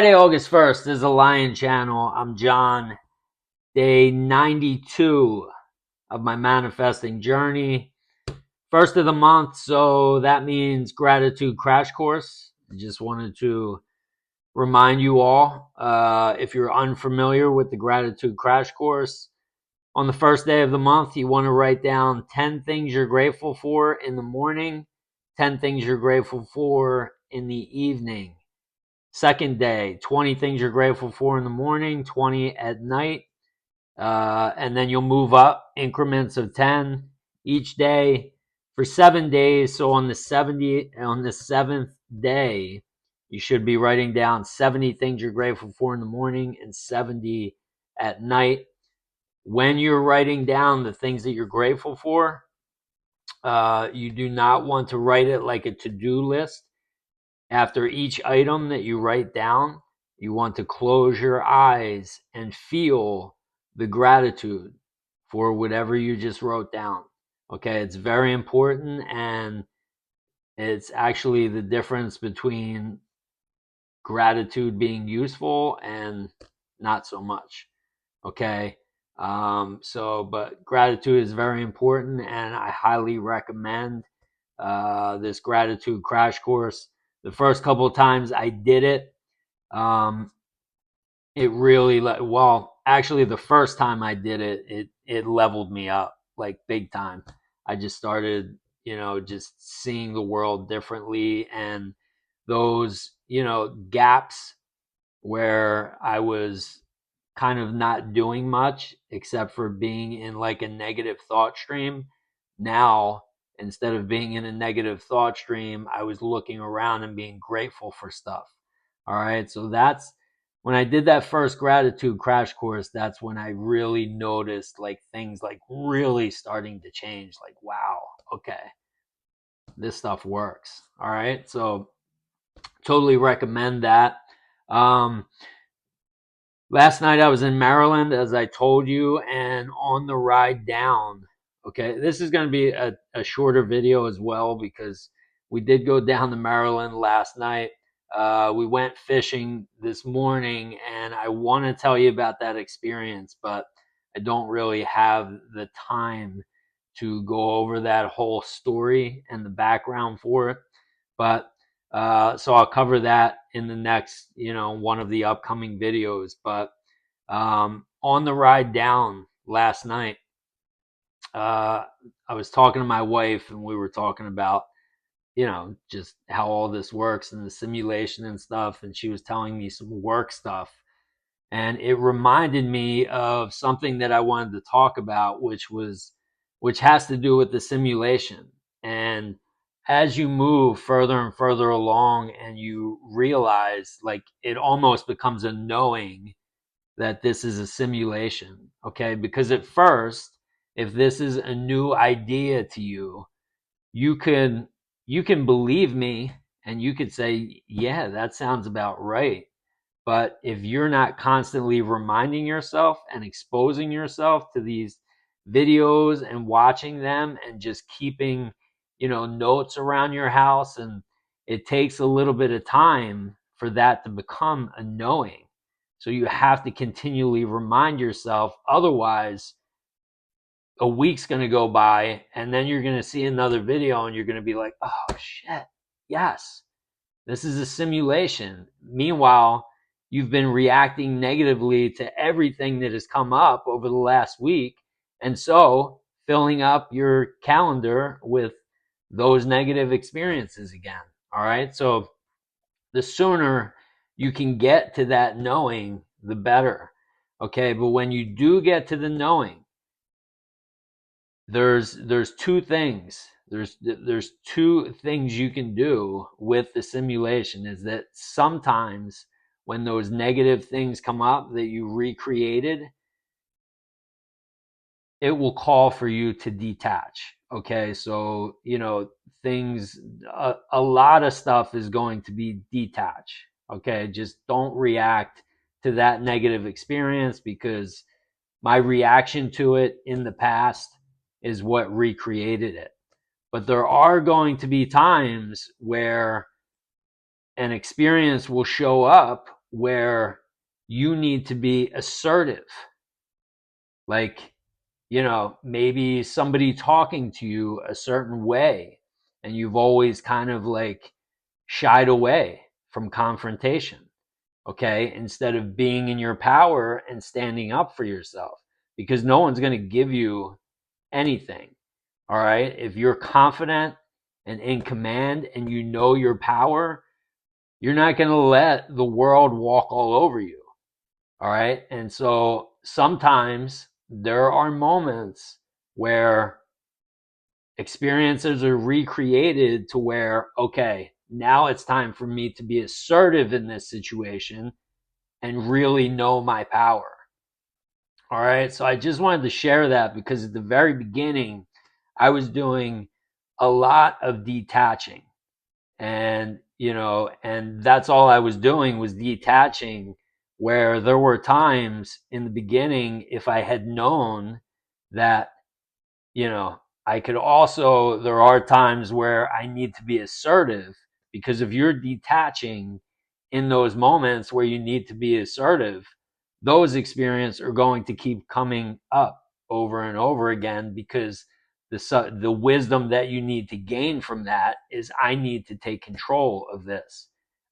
Friday, August 1st is the Lion Channel. I'm John, day 92 of my manifesting journey. First of the month, so that means gratitude crash course. I just wanted to remind you all, if you're unfamiliar with the gratitude crash course, on the first day of the month, you want to write down 10 things you're grateful for in the morning, 10 things you're grateful for in the evening. Second day, 20 things you're grateful for in the morning, 20 at night. And then you'll move up increments of 10 each day for 7 days. So on the 7th day, you should be writing down 70 things you're grateful for in the morning and 70 at night. When you're writing down the things that you're grateful for, you do not want to write it like a to-do list. After each item that you write down, you want to close your eyes and feel the gratitude for whatever you just wrote down. Okay, it's very important, and it's actually the difference between gratitude being useful and not so much. Okay, but gratitude is very important, and I highly recommend this gratitude crash course. The first couple of times I did it, it really actually the first time I did it, it leveled me up like big time. I just started, just seeing the world differently, and those, gaps where I was kind of not doing much except for being in like a negative thought stream. Now, instead of being in a negative thought stream, I was looking around and being grateful for stuff. All right. So that's when I did that first gratitude crash course. That's when I really noticed like things like really starting to change. Like, wow, okay, this stuff works. All right. So totally recommend that. Um, Last night I was in Maryland, as I told you, and on the ride down, okay, this is going to be a shorter video as well because we did go down to Maryland last night. We went fishing this morning, and I want to tell you about that experience, but I don't really have the time to go over that whole story and the background for it. But so I'll cover that in the next, one of the upcoming videos. But on the ride down last night, I was talking to my wife, and we were talking about, just how all this works and the simulation and stuff. And she was telling me some work stuff. And it reminded me of something that I wanted to talk about, which has to do with the simulation. And as you move further and further along, and you realize like it almost becomes a knowing that this is a simulation. Okay, because at first, if this is a new idea to you, you can believe me, and you could say, yeah, that sounds about right. But if you're not constantly reminding yourself and exposing yourself to these videos and watching them and just keeping, notes around your house, and it takes a little bit of time for that to become a knowing. So you have to continually remind yourself. Otherwise, a week's going to go by, and then you're going to see another video and you're going to be like, oh, shit, yes, this is a simulation. Meanwhile, you've been reacting negatively to everything that has come up over the last week. And so filling up your calendar with those negative experiences again. All right. So the sooner you can get to that knowing, the better. Okay. But when you do get to the knowing, there's two things. There's two things you can do with the simulation. Is that sometimes when those negative things come up that you recreated, it will call for you to detach. Okay, so things, a lot of stuff is going to be detached. Okay, just don't react to that negative experience, because my reaction to it in the past is what recreated it. But there are going to be times where an experience will show up where you need to be assertive. Like, maybe somebody talking to you a certain way, and you've always kind of like shied away from confrontation. Okay. Instead of being in your power and standing up for yourself, because no one's going to give you anything. All right. If you're confident and in command and you know your power, you're not going to let the world walk all over you. All right. And so sometimes there are moments where experiences are recreated to where, okay, now it's time for me to be assertive in this situation and really know my power. All right. So I just wanted to share that because at the very beginning, I was doing a lot of detaching. And that's all I was doing was detaching, where there were times in the beginning, if I had known that, I could also, there are times where I need to be assertive, because if you're detaching in those moments where you need to be assertive, those experiences are going to keep coming up over and over again, because the wisdom that you need to gain from that is, I need to take control of this.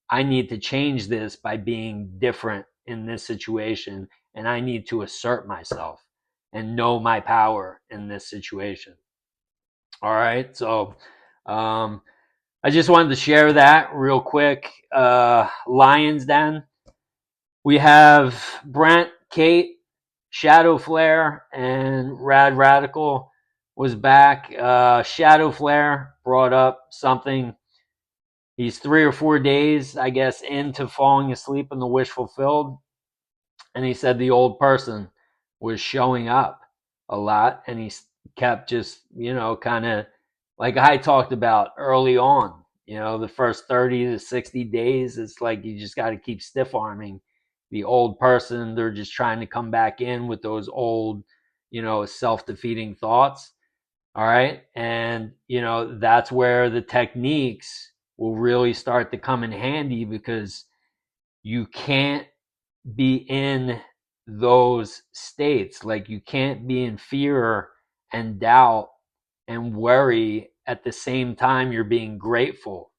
I need to change this by being different in this situation, and I need to assert myself and know my power in this situation. All right. So I just wanted to share that real quick. Lions Den. We have Brent, Kate, Shadow Flare, and Rad Radical was back. Shadow Flare brought up something. He's 3 or 4 days, I guess, into falling asleep in the wish fulfilled. And he said the old person was showing up a lot, and he kept just, kind of like I talked about early on. The first 30 to 60 days, it's like you just got to keep stiff arming the old person. They're just trying to come back in with those old, self-defeating thoughts. All right. And, that's where the techniques will really start to come in handy, because you can't be in those states. Like, you can't be in fear and doubt and worry at the same time you're being grateful.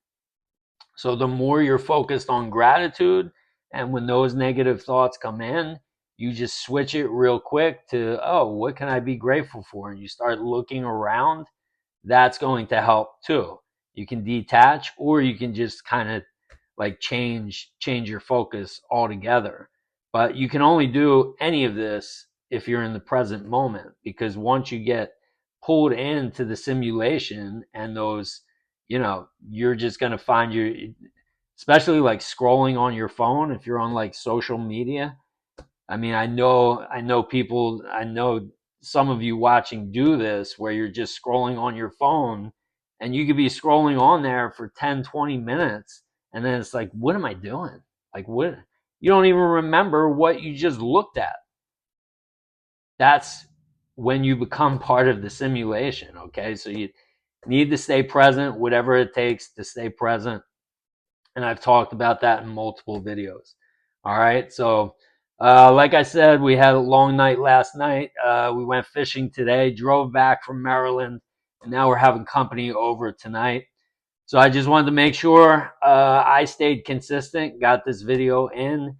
So the more you're focused on gratitude, and when those negative thoughts come in, you just switch it real quick to, oh, what can I be grateful for? And you start looking around. That's going to help too. You can detach, or you can just kind of like change your focus altogether. But you can only do any of this if you're in the present moment, because once you get pulled into the simulation and those, you're just going to find especially like scrolling on your phone, if you're on like social media. I mean, I know people, I know some of you watching do this, where you're just scrolling on your phone, and you could be scrolling on there for 10, 20 minutes. And then it's like, what am I doing? Like, what? You don't even remember what you just looked at. That's when you become part of the simulation. Okay. So you need to stay present, whatever it takes to stay present. And I've talked about that in multiple videos. All right. So, like I said, we had a long night last night. We went fishing today, drove back from Maryland, and now we're having company over tonight. So I just wanted to make sure I stayed consistent, got this video in.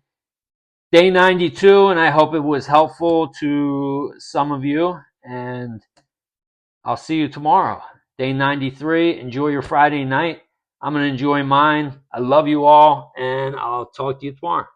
Day 92, and I hope it was helpful to some of you. And I'll see you tomorrow. Day 93. Enjoy your Friday night. I'm going to enjoy mine. I love you all, and I'll talk to you tomorrow.